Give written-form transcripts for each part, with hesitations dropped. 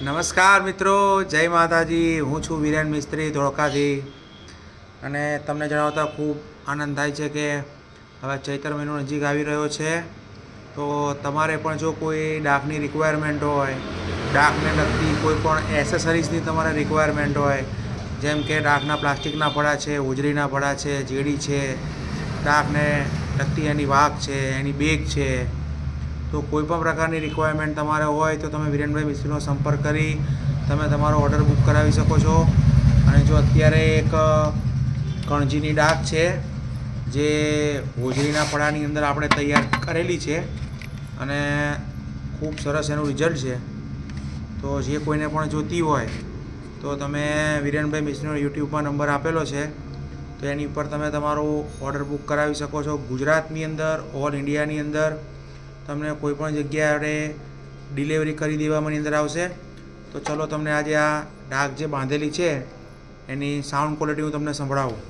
નમસ્કાર મિત્રો, જય માતાજી। હું છું વિરેન મિસ્ત્રી ધોળકાથી અને તમને જણાવતા ખૂબ આનંદ થાય છે કે હવે ચૈત્ર મહિનો નજીક આવી રહ્યો છે। તો તમારે પણ જો કોઈ ડાકની રિક્વાયરમેન્ટ હોય, ડાકને લગતી કોઈ પણ એસેસરીઝની તમારે રિક્વાયરમેન્ટ હોય, જેમ કે ડાકના પ્લાસ્ટિકના પડા છે, હોજરીના પડા છે, જેડી છે, ડાકને લગતી એની વાઘ છે, એની બેગ છે, તો કોઈપણ પ્રકારની રિક્વાયરમેન્ટ તમારે હોય તો તમે વિરેનભાઈ મિસ્ત્રીનો સંપર્ક કરી તમે તમારો ઓર્ડર બુક કરાવી શકો છો। અને જો અત્યારે એક કણજીની ડાક છે જે હોજરીના પડાની અંદર આપણે તૈયાર કરેલી છે અને ખૂબ સરસ એનું રિઝલ્ટ છે। તો જે કોઈને પણ જોતી હોય તો તમે વિરેનભાઈ મિસ્ત્રીનો યુટ્યુબમાં નંબર આપેલો છે, તો એની ઉપર તમે તમારો ઓર્ડર બુક કરાવી શકો છો। ગુજરાતની અંદર, ઓલ ઇન્ડિયાની અંદર તમને કોઈપણ જગ્યાએ ડિલિવરી કરી દેવામાં અંદર આવશે। તો ચલો તમને આજે આ ડાક જે બાંધેલી છે એની સાઉન્ડ ક્વોલિટી હું તમને સંભળાવું।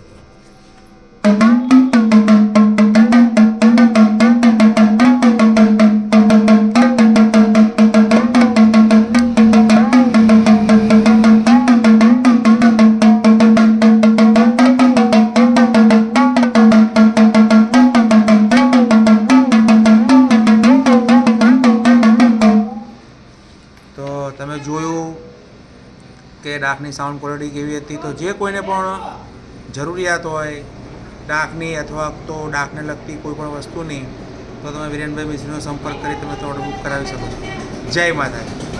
તો તમે જોયું કે ડાકની સાઉન્ડ ક્વોલિટી કેવી હતી। તો જે કોઈને પણ જરૂરિયાત હોય ડાકની અથવા તો ડાકને લગતી કોઈ પણ વસ્તુની, તો તમે વિરેનભાઈ મિસ્ત્રીનો સંપર્ક કરી તમે તો ઓર્ડર બુક કરાવી શકો છો। જય માતાજી।